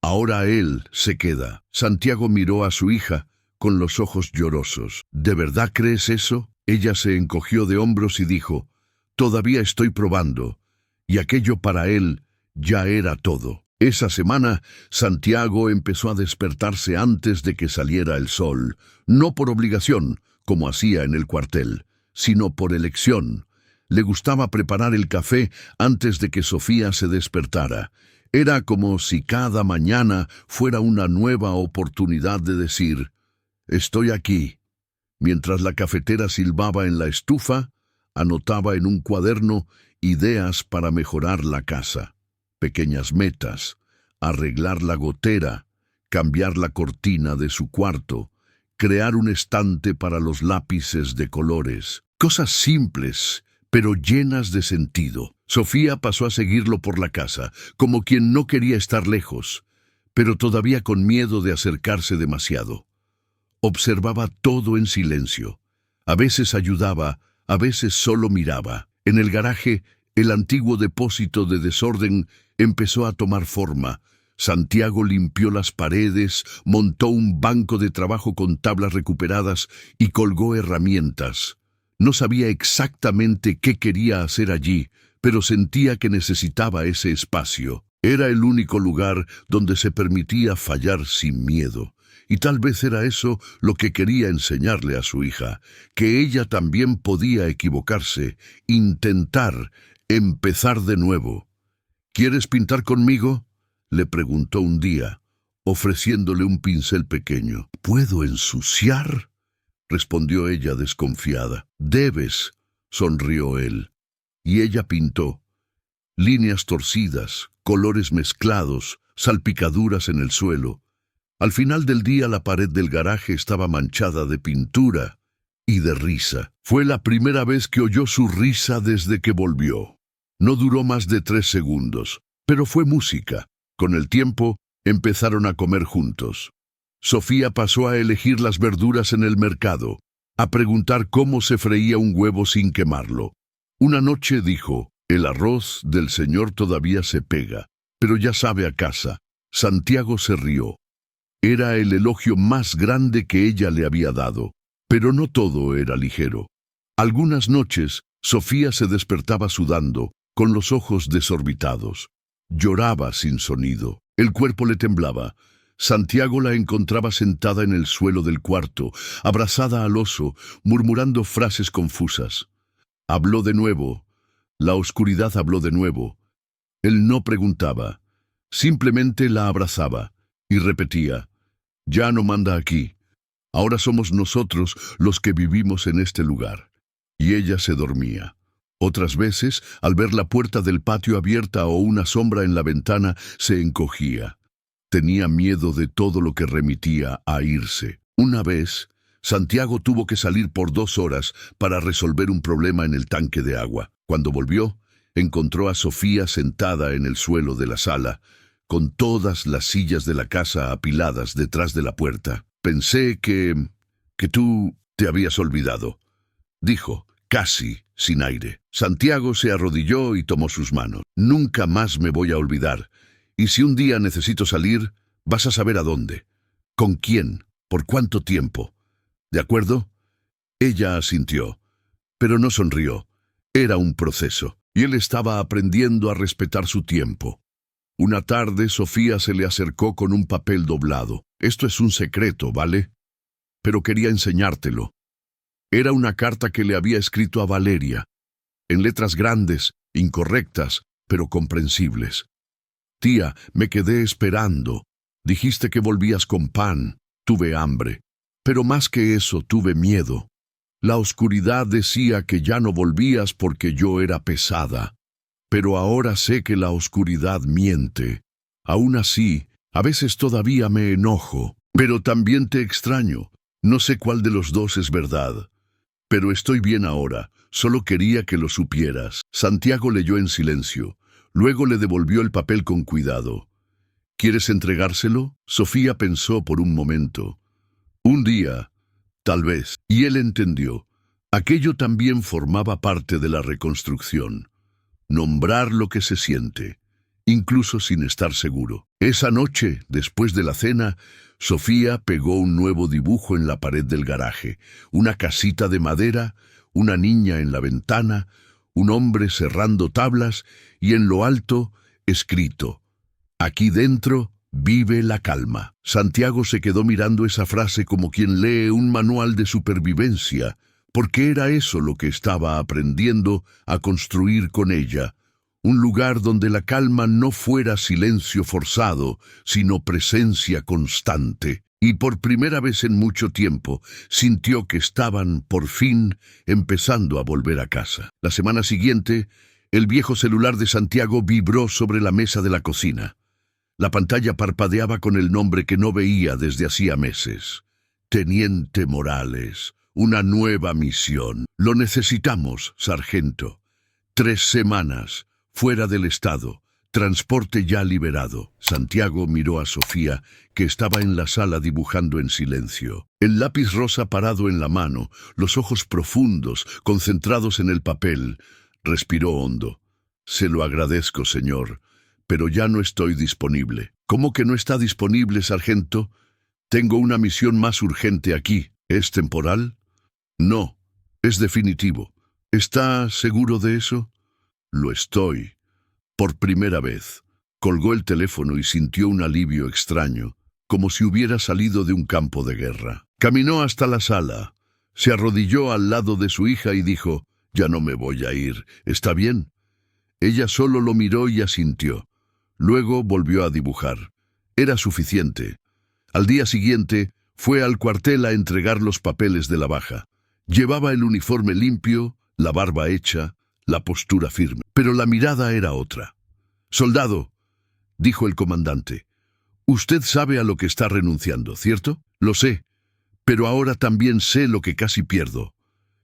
Speaker 1: Ahora él se queda. Santiago miró a su hija con los ojos llorosos. ¿De verdad crees eso? Ella se encogió de hombros y dijo, todavía estoy probando. Y aquello para él ya era todo. Esa semana, Santiago empezó a despertarse antes de que saliera el sol, no por obligación, como hacía en el cuartel, sino por elección. Le gustaba preparar el café antes de que Sofía se despertara. Era como si cada mañana fuera una nueva oportunidad de decir, «Estoy aquí». Mientras la cafetera silbaba en la estufa, anotaba en un cuaderno ideas para mejorar la casa. Pequeñas metas, arreglar la gotera, cambiar la cortina de su cuarto, crear un estante para los lápices de colores. Cosas simples, pero llenas de sentido. Sofía pasó a seguirlo por la casa, como quien no quería estar lejos, pero todavía con miedo de acercarse demasiado. Observaba todo en silencio. A veces ayudaba, a veces solo miraba. En el garaje, el antiguo depósito de desorden empezó a tomar forma. Santiago limpió las paredes, montó un banco de trabajo con tablas recuperadas y colgó herramientas. No sabía exactamente qué quería hacer allí, pero sentía que necesitaba ese espacio. Era el único lugar donde se permitía fallar sin miedo. Y tal vez era eso lo que quería enseñarle a su hija, que ella también podía equivocarse, intentar, empezar de nuevo. ¿Quieres pintar conmigo?, le preguntó un día, ofreciéndole un pincel pequeño. ¿Puedo ensuciar?, respondió ella desconfiada. «Debes», sonrió él. Y ella pintó. Líneas torcidas, colores mezclados, salpicaduras en el suelo. Al final del día la pared del garaje estaba manchada de pintura y de risa. Fue la primera vez que oyó su risa desde que volvió. No duró más de 3 segundos, pero fue música. Con el tiempo, empezaron a comer juntos. Sofía pasó a elegir las verduras en el mercado, a preguntar cómo se freía un huevo sin quemarlo. Una noche dijo, «El arroz del señor todavía se pega, pero ya sabe a casa». Santiago se rió. Era el elogio más grande que ella le había dado, pero no todo era ligero. Algunas noches, Sofía se despertaba sudando, con los ojos desorbitados. Lloraba sin sonido. El cuerpo le temblaba. Santiago la encontraba sentada en el suelo del cuarto, abrazada al oso, murmurando frases confusas. Habló de nuevo. La oscuridad habló de nuevo. Él no preguntaba, simplemente la abrazaba y repetía, «Ya no manda aquí. Ahora somos nosotros los que vivimos en este lugar». Y ella se dormía. Otras veces, al ver la puerta del patio abierta o una sombra en la ventana, se encogía. Tenía miedo de todo lo que remitía a irse. Una vez, Santiago tuvo que salir por 2 horas para resolver un problema en el tanque de agua. Cuando volvió, encontró a Sofía sentada en el suelo de la sala, con todas las sillas de la casa apiladas detrás de la puerta. «Pensé que tú te habías olvidado», dijo, casi sin aire. Santiago se arrodilló y tomó sus manos. «Nunca más me voy a olvidar. Y si un día necesito salir, vas a saber a dónde. ¿Con quién? ¿Por cuánto tiempo? ¿De acuerdo?» Ella asintió, pero no sonrió. Era un proceso, y él estaba aprendiendo a respetar su tiempo. Una tarde, Sofía se le acercó con un papel doblado. «Esto es un secreto, ¿vale? Pero quería enseñártelo». Era una carta que le había escrito a Valeria, en letras grandes, incorrectas, pero comprensibles. «Tía, me quedé esperando. Dijiste que volvías con pan. Tuve hambre. Pero más que eso, tuve miedo. La oscuridad decía que ya no volvías porque yo era pesada. Pero ahora sé que la oscuridad miente. Aún así, a veces todavía me enojo. Pero también te extraño. No sé cuál de los dos es verdad. Pero estoy bien ahora. Solo quería que lo supieras». Santiago leyó en silencio. Luego le devolvió el papel con cuidado. «¿Quieres entregárselo?». Sofía pensó por un momento. «Un día, tal vez». Y él entendió. Aquello también formaba parte de la reconstrucción. Nombrar lo que se siente, incluso sin estar seguro. Esa noche, después de la cena, Sofía pegó un nuevo dibujo en la pared del garaje. Una casita de madera, una niña en la ventana, un hombre cerrando tablas y en lo alto, escrito: «Aquí dentro vive la calma». Santiago se quedó mirando esa frase como quien lee un manual de supervivencia, porque era eso lo que estaba aprendiendo a construir con ella. Un lugar donde la calma no fuera silencio forzado, sino presencia constante. Y por primera vez en mucho tiempo, sintió que estaban, por fin, empezando a volver a casa. La semana siguiente, el viejo celular de Santiago vibró sobre la mesa de la cocina. La pantalla parpadeaba con el nombre que no veía desde hacía meses. «Teniente Morales, una nueva misión. Lo necesitamos, sargento. 3 semanas, fuera del estado. Transporte ya liberado». Santiago miró a Sofía, que estaba en la sala dibujando en silencio. El lápiz rosa parado en la mano, los ojos profundos, concentrados en el papel. Respiró hondo. «Se lo agradezco, señor, pero ya no estoy disponible». «¿Cómo que no está disponible, sargento? Tengo una misión más urgente aquí». «¿Es temporal?». «No, es definitivo». «¿Está seguro de eso?». «Lo estoy». Por primera vez, colgó el teléfono y sintió un alivio extraño, como si hubiera salido de un campo de guerra. Caminó hasta la sala, se arrodilló al lado de su hija y dijo: «Ya no me voy a ir, ¿está bien?». Ella solo lo miró y asintió. Luego volvió a dibujar. Era suficiente. Al día siguiente, fue al cuartel a entregar los papeles de la baja. Llevaba el uniforme limpio, la barba hecha, la postura firme. Pero la mirada era otra. «Soldado», dijo el comandante, «usted sabe a lo que está renunciando, ¿cierto?». «Lo sé, pero ahora también sé lo que casi pierdo».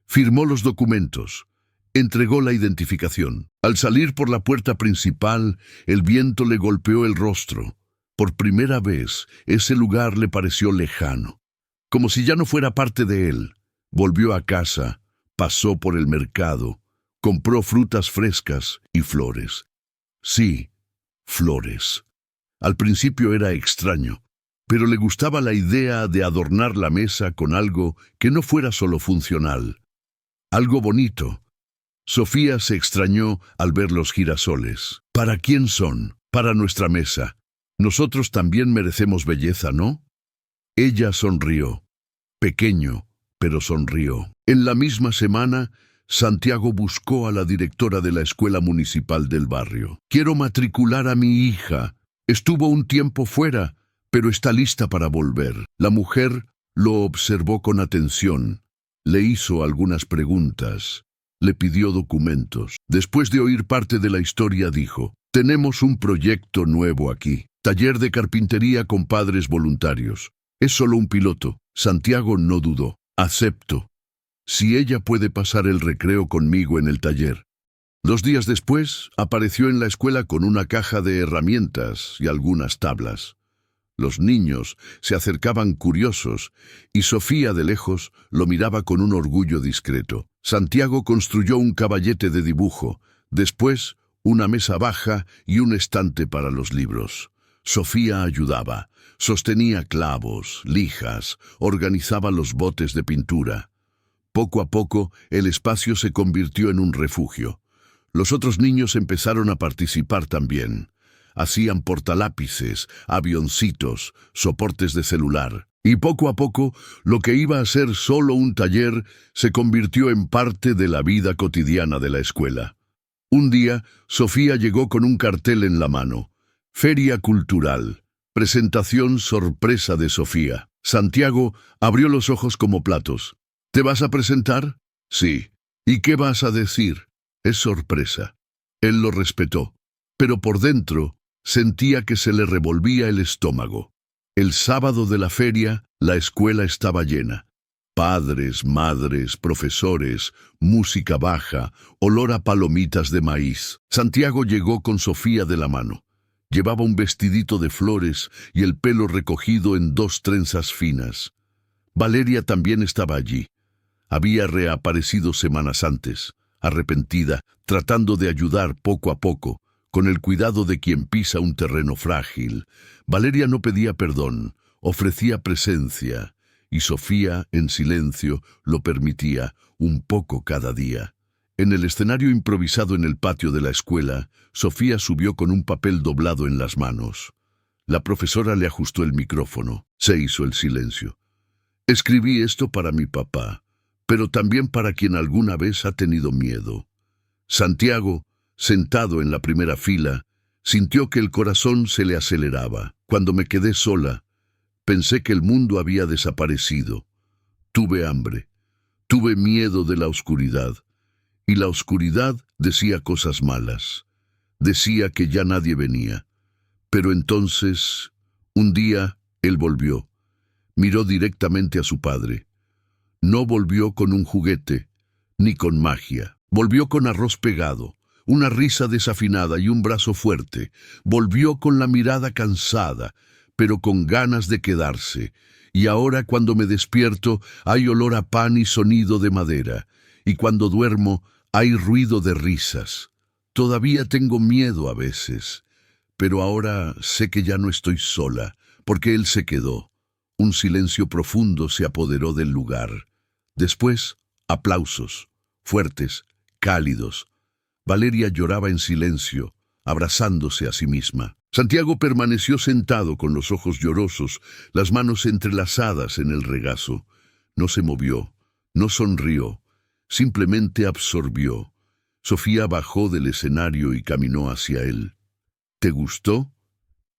Speaker 1: Firmó los documentos. Entregó la identificación. Al salir por la puerta principal, el viento le golpeó el rostro. Por primera vez, ese lugar le pareció lejano, como si ya no fuera parte de él. Volvió a casa, pasó por el mercado, compró frutas frescas y flores. Sí, flores. Al principio era extraño, pero le gustaba la idea de adornar la mesa con algo que no fuera solo funcional. Algo bonito. Sofía se extrañó al ver los girasoles. ¿Para quién son? Para nuestra mesa. Nosotros también merecemos belleza, ¿no? Ella sonrió. Pequeño, pero sonrió. En la misma semana, Santiago buscó a la directora de la escuela municipal del barrio. «Quiero matricular a mi hija. Estuvo un tiempo fuera, pero está lista para volver». La mujer lo observó con atención. Le hizo algunas preguntas. Le pidió documentos. Después de oír parte de la historia, dijo: «Tenemos un proyecto nuevo aquí. Taller de carpintería con padres voluntarios. Es solo un piloto». Santiago no dudó. Acepto, si ella puede pasar el recreo conmigo en el taller. 2 días después, apareció en la escuela con una caja de herramientas y algunas tablas. Los niños se acercaban curiosos y Sofía de lejos lo miraba con un orgullo discreto. Santiago construyó un caballete de dibujo, después una mesa baja y un estante para los libros. Sofía ayudaba, sostenía clavos, lijas, organizaba los botes de pintura. Poco a poco, el espacio se convirtió en un refugio. Los otros niños empezaron a participar también. Hacían portalápices, avioncitos, soportes de celular. Y poco a poco, lo que iba a ser solo un taller se convirtió en parte de la vida cotidiana de la escuela. Un día, Sofía llegó con un cartel en la mano. Feria Cultural. Presentación sorpresa de Sofía. Santiago abrió los ojos como platos. ¿Te vas a presentar? Sí. ¿Y qué vas a decir? Es sorpresa. Él lo respetó, pero por dentro sentía que se le revolvía el estómago. El sábado de la feria, la escuela estaba llena. Padres, madres, profesores, música baja, olor a palomitas de maíz. Santiago llegó con Sofía de la mano. Llevaba un vestidito de flores y el pelo recogido en 2 trenzas finas. Valeria también estaba allí. Había reaparecido semanas antes, arrepentida, tratando de ayudar poco a poco, con el cuidado de quien pisa un terreno frágil. Valeria no pedía perdón, ofrecía presencia, y Sofía, en silencio, lo permitía, un poco cada día. En el escenario improvisado en el patio de la escuela, Sofía subió con un papel doblado en las manos. La profesora le ajustó el micrófono. Se hizo el silencio. Escribí esto para mi papá, pero también para quien alguna vez ha tenido miedo. Santiago, sentado en la primera fila, sintió que el corazón se le aceleraba. Cuando me quedé sola, pensé que el mundo había desaparecido. Tuve hambre, tuve miedo de la oscuridad, y la oscuridad decía cosas malas. Decía que ya nadie venía. Pero entonces, un día, él volvió. Miró directamente a su padre. No volvió con un juguete, ni con magia. Volvió con arroz pegado, una risa desafinada y un brazo fuerte. Volvió con la mirada cansada, pero con ganas de quedarse. Y ahora cuando me despierto hay olor a pan y sonido de madera. Y cuando duermo hay ruido de risas. Todavía tengo miedo a veces, pero ahora sé que ya no estoy sola, porque él se quedó. Un silencio profundo se apoderó del lugar. Después, aplausos, fuertes, cálidos. Valeria lloraba en silencio, abrazándose a sí misma. Santiago permaneció sentado con los ojos llorosos, las manos entrelazadas en el regazo. No se movió, no sonrió, simplemente absorbió. Sofía bajó del escenario y caminó hacia él. ¿Te gustó?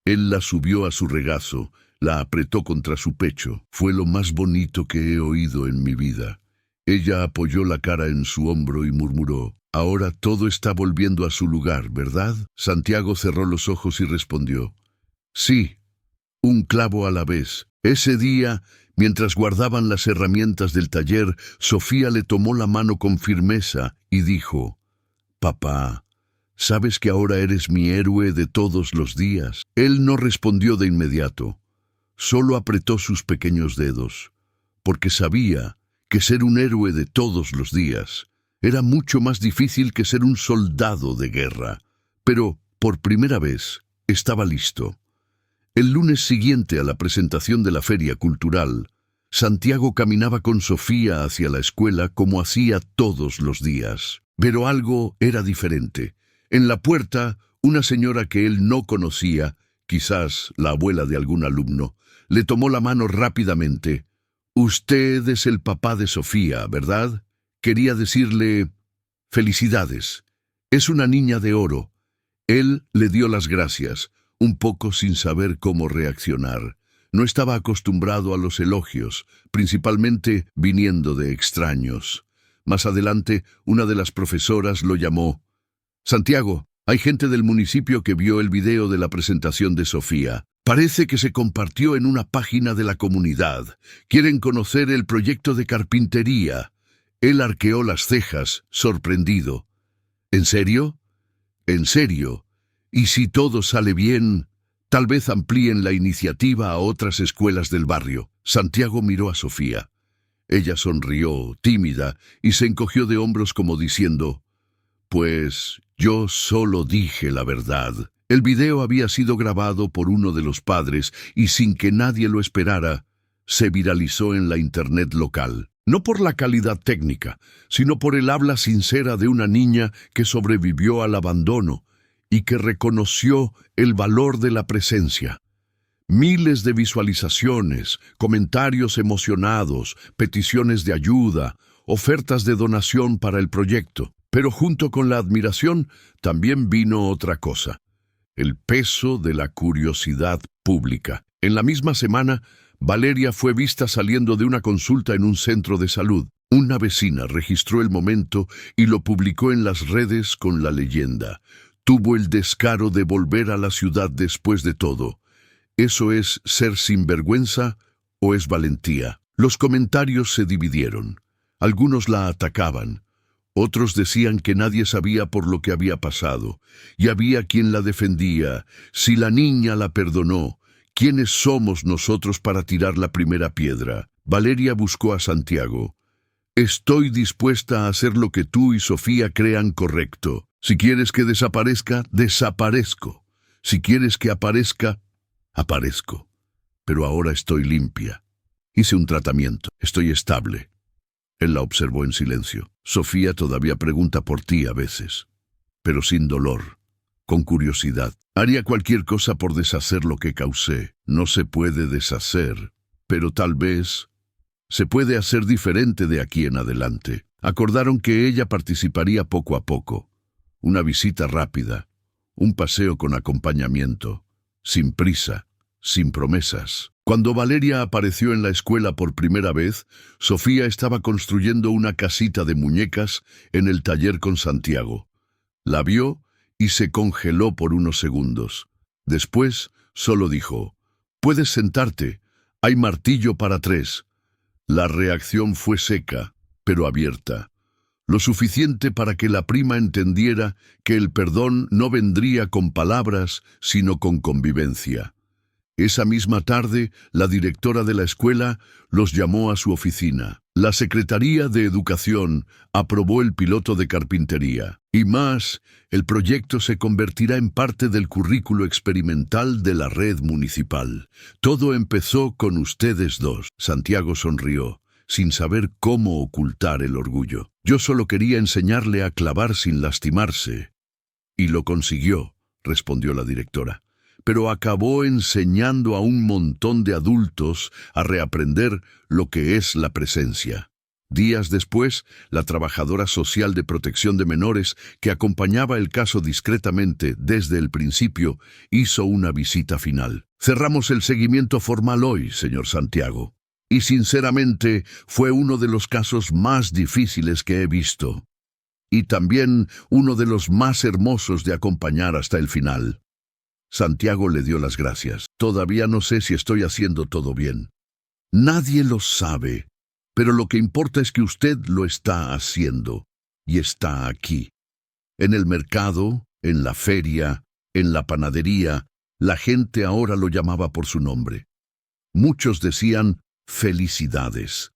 Speaker 1: Él la subió a su regazo, la apretó contra su pecho. Fue lo más bonito que he oído en mi vida. Ella apoyó la cara en su hombro y murmuró, «Ahora todo está volviendo a su lugar, ¿verdad?» Santiago cerró los ojos y respondió, «Sí, un clavo a la vez». Ese día, mientras guardaban las herramientas del taller, Sofía le tomó la mano con firmeza y dijo, «Papá, ¿sabes que ahora eres mi héroe de todos los días?» Él no respondió de inmediato. Solo apretó sus pequeños dedos, porque sabía que ser un héroe de todos los días era mucho más difícil que ser un soldado de guerra. Pero, por primera vez, estaba listo. El lunes siguiente a la presentación de la feria cultural, Santiago caminaba con Sofía hacia la escuela como hacía todos los días. Pero algo era diferente. En la puerta, una señora que él no conocía, quizás la abuela de algún alumno, le tomó la mano rápidamente. «Usted es el papá de Sofía, ¿verdad?» Quería decirle, «Felicidades. Es una niña de oro». Él le dio las gracias, un poco sin saber cómo reaccionar. No estaba acostumbrado a los elogios, principalmente viniendo de extraños. Más adelante, una de las profesoras lo llamó. «Santiago, hay gente del municipio que vio el video de la presentación de Sofía. Parece que se compartió en una página de la comunidad. Quieren conocer el proyecto de carpintería. Él arqueó las cejas, sorprendido. ¿En serio? ¿En serio? ¿Y si todo sale bien, tal vez amplíen la iniciativa a otras escuelas del barrio? Santiago miró a Sofía. Ella sonrió, tímida, y se encogió de hombros como diciendo, «Pues yo solo dije la verdad». El video había sido grabado por uno de los padres y sin que nadie lo esperara, se viralizó en la internet local. No por la calidad técnica, sino por el habla sincera de una niña que sobrevivió al abandono y que reconoció el valor de la presencia. Miles de visualizaciones, comentarios emocionados, peticiones de ayuda, ofertas de donación para el proyecto. Pero junto con la admiración también vino otra cosa: el peso de la curiosidad pública. En la misma semana, Valeria fue vista saliendo de una consulta en un centro de salud. Una vecina registró el momento y lo publicó en las redes con la leyenda: «Tuvo el descaro de volver a la ciudad después de todo. ¿Eso es ser sinvergüenza o es valentía?». Los comentarios se dividieron. Algunos la atacaban. Otros decían que nadie sabía por lo que había pasado, y había quien la defendía. Si la niña la perdonó, ¿quiénes somos nosotros para tirar la primera piedra? Valeria buscó a Santiago. «Estoy dispuesta a hacer lo que tú y Sofía crean correcto. Si quieres que desaparezca, desaparezco. Si quieres que aparezca, aparezco. Pero ahora estoy limpia. Hice un tratamiento. Estoy estable». Él la observó en silencio. «Sofía todavía pregunta por ti a veces, pero sin dolor, con curiosidad. Haría cualquier cosa por deshacer lo que causé. No se puede deshacer, pero tal vez se puede hacer diferente de aquí en adelante». Acordaron que ella participaría poco a poco. Una visita rápida, un paseo con acompañamiento, sin prisa, sin promesas. Cuando Valeria apareció en la escuela por primera vez, Sofía estaba construyendo una casita de muñecas en el taller con Santiago. La vio y se congeló por unos segundos. Después solo dijo: «Puedes sentarte, hay martillo para 3». La reacción fue seca, pero abierta. Lo suficiente para que la prima entendiera que el perdón no vendría con palabras, sino con convivencia. Esa misma tarde, la directora de la escuela los llamó a su oficina. La Secretaría de Educación aprobó el piloto de carpintería. Y más, el proyecto se convertirá en parte del currículo experimental de la red municipal. Todo empezó con ustedes dos. Santiago sonrió, sin saber cómo ocultar el orgullo. «Yo solo quería enseñarle a clavar sin lastimarse». «Y lo consiguió», respondió la directora. «Pero acabó enseñando a un montón de adultos a reaprender lo que es la presencia». Días después, la trabajadora social de protección de menores, que acompañaba el caso discretamente desde el principio, hizo una visita final. «Cerramos el seguimiento formal hoy, señor Santiago. Y sinceramente fue uno de los casos más difíciles que he visto. Y también uno de los más hermosos de acompañar hasta el final». Santiago le dio las gracias. «Todavía no sé si estoy haciendo todo bien». «Nadie lo sabe, pero lo que importa es que usted lo está haciendo, y está aquí. En el mercado, en la feria, en la panadería, la gente ahora lo llamaba por su nombre. Muchos decían felicidades.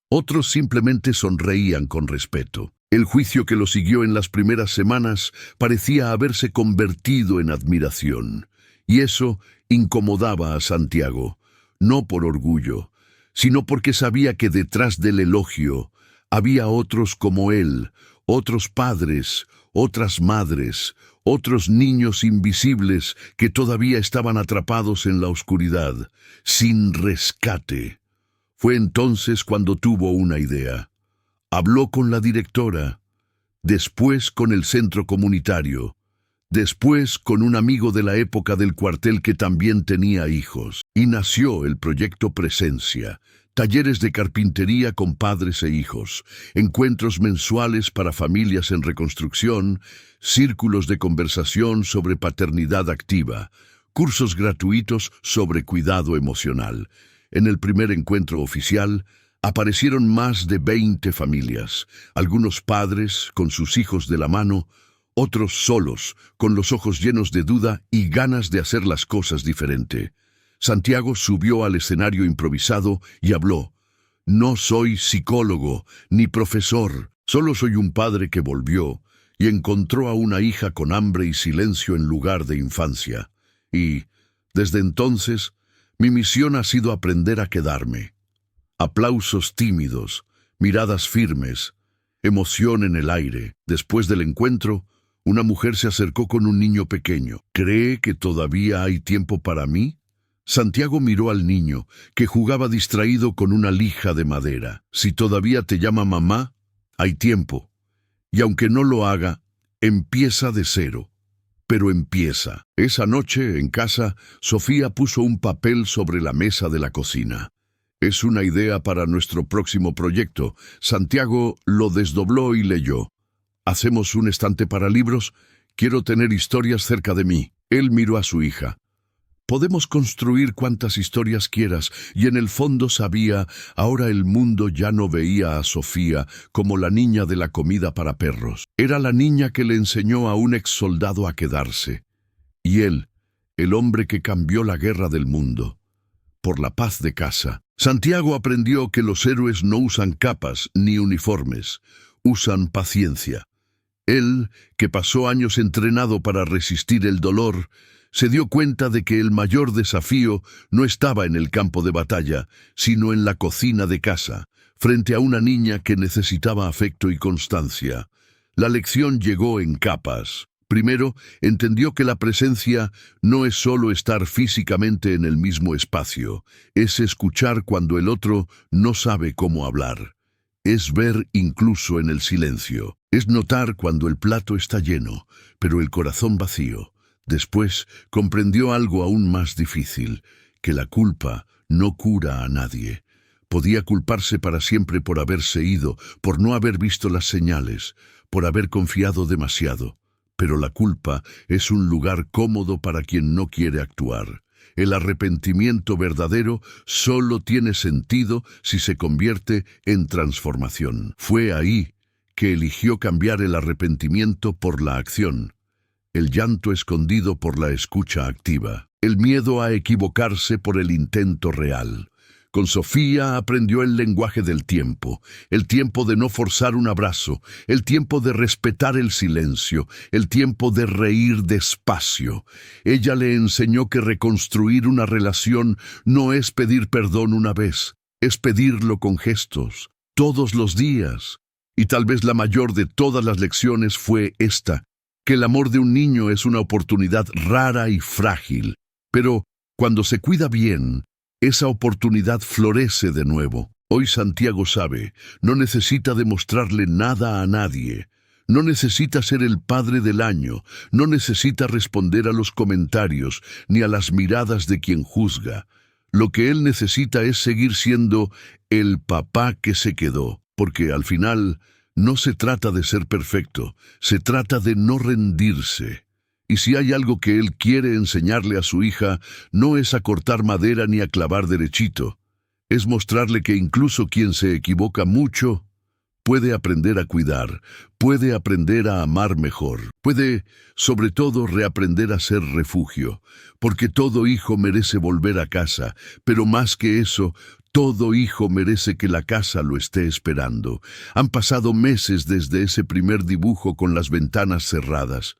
Speaker 1: Otros simplemente sonreían con respeto. El juicio que lo siguió en las primeras semanas parecía haberse convertido en admiración, y eso incomodaba a Santiago, no por orgullo, sino porque sabía que detrás del elogio había otros como él, otros padres, otras madres, otros niños invisibles que todavía estaban atrapados en la oscuridad, sin rescate. Fue entonces cuando tuvo una idea. Habló con la directora, después con el centro comunitario, después con un amigo de la época del cuartel que también tenía hijos, y nació el proyecto Presencia, talleres de carpintería con padres e hijos, encuentros mensuales para familias en reconstrucción, círculos de conversación sobre paternidad activa, cursos gratuitos sobre cuidado emocional. En el primer encuentro oficial, aparecieron más de 20 familias, algunos padres con sus hijos de la mano, otros solos, con los ojos llenos de duda y ganas de hacer las cosas diferente. Santiago subió al escenario improvisado y habló. No soy psicólogo ni profesor, solo soy un padre que volvió y encontró a una hija con hambre y silencio en lugar de infancia. Y, desde entonces, mi misión ha sido aprender a quedarme. Aplausos tímidos, miradas firmes, emoción en el aire. Después del encuentro, una mujer se acercó con un niño pequeño. ¿Cree que todavía hay tiempo para mí? Santiago miró al niño, que jugaba distraído con una lija de madera. Si todavía te llama mamá, hay tiempo. Y aunque no lo haga, empieza de cero. Pero empieza. Esa noche, en casa, Sofía puso un papel sobre la mesa de la cocina. Es una idea para nuestro próximo proyecto. Santiago lo desdobló y leyó. ¿Hacemos un estante para libros? Quiero tener historias cerca de mí. Él miró a su hija. Podemos construir cuantas historias quieras, y en el fondo sabía, ahora el mundo ya no veía a Sofía como la niña de la comida para perros. Era la niña que le enseñó a un ex soldado a quedarse. Y él, el hombre que cambió la guerra del mundo, por la paz de casa. Santiago aprendió que los héroes no usan capas ni uniformes, usan paciencia. Él, que pasó años entrenado para resistir el dolor, se dio cuenta de que el mayor desafío no estaba en el campo de batalla, sino en la cocina de casa, frente a una niña que necesitaba afecto y constancia. La lección llegó en capas. Primero, entendió que la presencia no es solo estar físicamente en el mismo espacio, es escuchar cuando el otro no sabe cómo hablar. Es ver incluso en el silencio. Es notar cuando el plato está lleno, pero el corazón vacío. Después comprendió algo aún más difícil, que la culpa no cura a nadie. Podía culparse para siempre por haberse ido, por no haber visto las señales, por haber confiado demasiado. Pero la culpa es un lugar cómodo para quien no quiere actuar. El arrepentimiento verdadero solo tiene sentido si se convierte en transformación. Fue ahí que eligió cambiar el arrepentimiento por la acción. El llanto escondido por la escucha activa, el miedo a equivocarse por el intento real. Con Sofía aprendió el lenguaje del tiempo, el tiempo de no forzar un abrazo, el tiempo de respetar el silencio, el tiempo de reír despacio. Ella le enseñó que reconstruir una relación no es pedir perdón una vez, es pedirlo con gestos, todos los días. Y tal vez la mayor de todas las lecciones fue esta, que el amor de un niño es una oportunidad rara y frágil, pero cuando se cuida bien, esa oportunidad florece de nuevo. Hoy Santiago sabe, no necesita demostrarle nada a nadie, no necesita ser el padre del año, no necesita responder a los comentarios ni a las miradas de quien juzga. Lo que él necesita es seguir siendo el papá que se quedó, porque al final no se trata de ser perfecto, se trata de no rendirse. Y si hay algo que él quiere enseñarle a su hija, no es a cortar madera ni a clavar derechito. Es mostrarle que incluso quien se equivoca mucho puede aprender a cuidar, puede aprender a amar mejor, puede, sobre todo, reaprender a ser refugio, porque todo hijo merece volver a casa, pero más que eso, todo hijo merece que la casa lo esté esperando. Han pasado meses desde ese primer dibujo con las ventanas cerradas.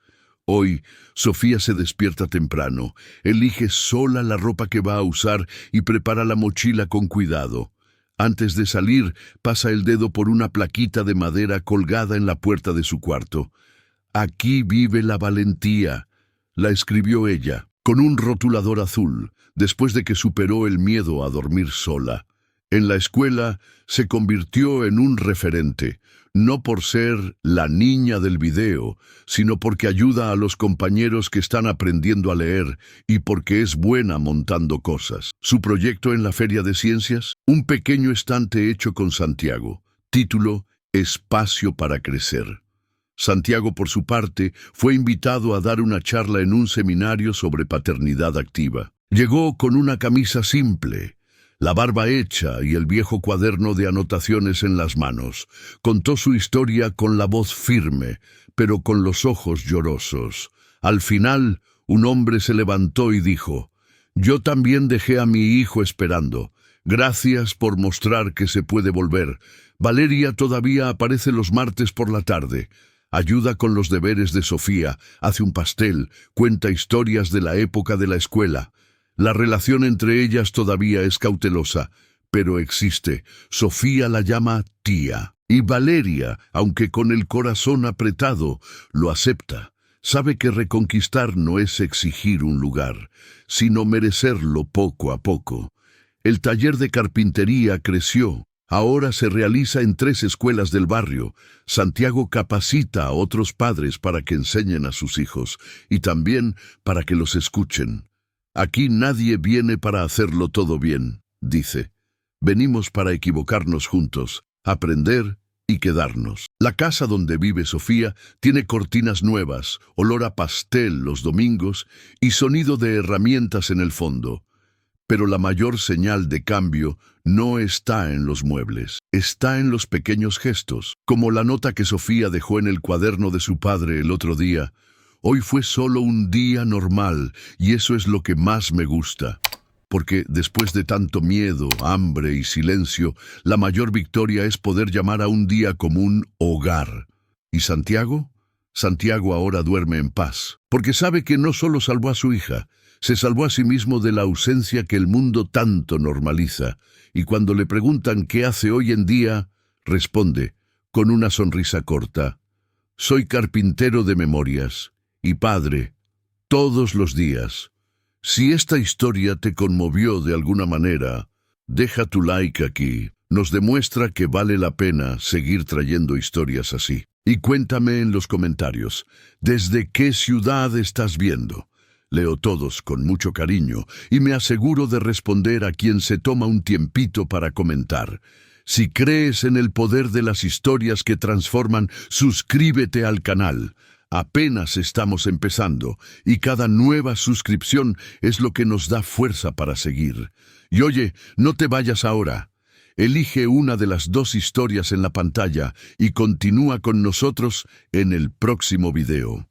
Speaker 1: Hoy, Sofía se despierta temprano, elige sola la ropa que va a usar y prepara la mochila con cuidado. Antes de salir, pasa el dedo por una plaquita de madera colgada en la puerta de su cuarto. Aquí vive la valentía, la escribió ella, con un rotulador azul, después de que superó el miedo a dormir sola. En la escuela se convirtió en un referente, no por ser la niña del video, sino porque ayuda a los compañeros que están aprendiendo a leer y porque es buena montando cosas. Su proyecto en la Feria de Ciencias, un pequeño estante hecho con Santiago, título Espacio para crecer. Santiago, por su parte, fue invitado a dar una charla en un seminario sobre paternidad activa. Llegó con una camisa simple, la barba hecha y el viejo cuaderno de anotaciones en las manos. Contó su historia con la voz firme, pero con los ojos llorosos. Al final, un hombre se levantó y dijo: «Yo también dejé a mi hijo esperando. Gracias por mostrar que se puede volver. Valeria todavía aparece los martes por la tarde. Ayuda con los deberes de Sofía, hace un pastel, cuenta historias de la época de la escuela. La relación entre ellas todavía es cautelosa, pero existe. Sofía la llama tía. Y Valeria, aunque con el corazón apretado, lo acepta. Sabe que reconquistar no es exigir un lugar, sino merecerlo poco a poco. El taller de carpintería creció. Ahora se realiza en 3 escuelas del barrio. Santiago capacita a otros padres para que enseñen a sus hijos y también para que los escuchen. Aquí nadie viene para hacerlo todo bien, dice. Venimos para equivocarnos juntos, aprender y quedarnos. La casa donde vive Sofía tiene cortinas nuevas, olor a pastel los domingos y sonido de herramientas en el fondo. Pero la mayor señal de cambio no está en los muebles, está en los pequeños gestos, como la nota que Sofía dejó en el cuaderno de su padre el otro día. Hoy fue solo un día normal, y eso es lo que más me gusta. Porque después de tanto miedo, hambre y silencio, la mayor victoria es poder llamar a un día como un hogar. ¿Y Santiago? Santiago ahora duerme en paz, porque sabe que no solo salvó a su hija, se salvó a sí mismo de la ausencia que el mundo tanto normaliza, y cuando le preguntan qué hace hoy en día, responde, con una sonrisa corta: «Soy carpintero de memorias y padre, todos los días». Si esta historia te conmovió de alguna manera, deja tu like aquí. Nos demuestra que vale la pena seguir trayendo historias así. Y cuéntame en los comentarios, ¿desde qué ciudad estás viendo? Leo todos con mucho cariño y me aseguro de responder a quien se toma un tiempito para comentar. Si crees en el poder de las historias que transforman, suscríbete al canal. Apenas estamos empezando y cada nueva suscripción es lo que nos da fuerza para seguir. Y oye, no te vayas ahora. Elige una de las 2 historias en la pantalla y continúa con nosotros en el próximo video.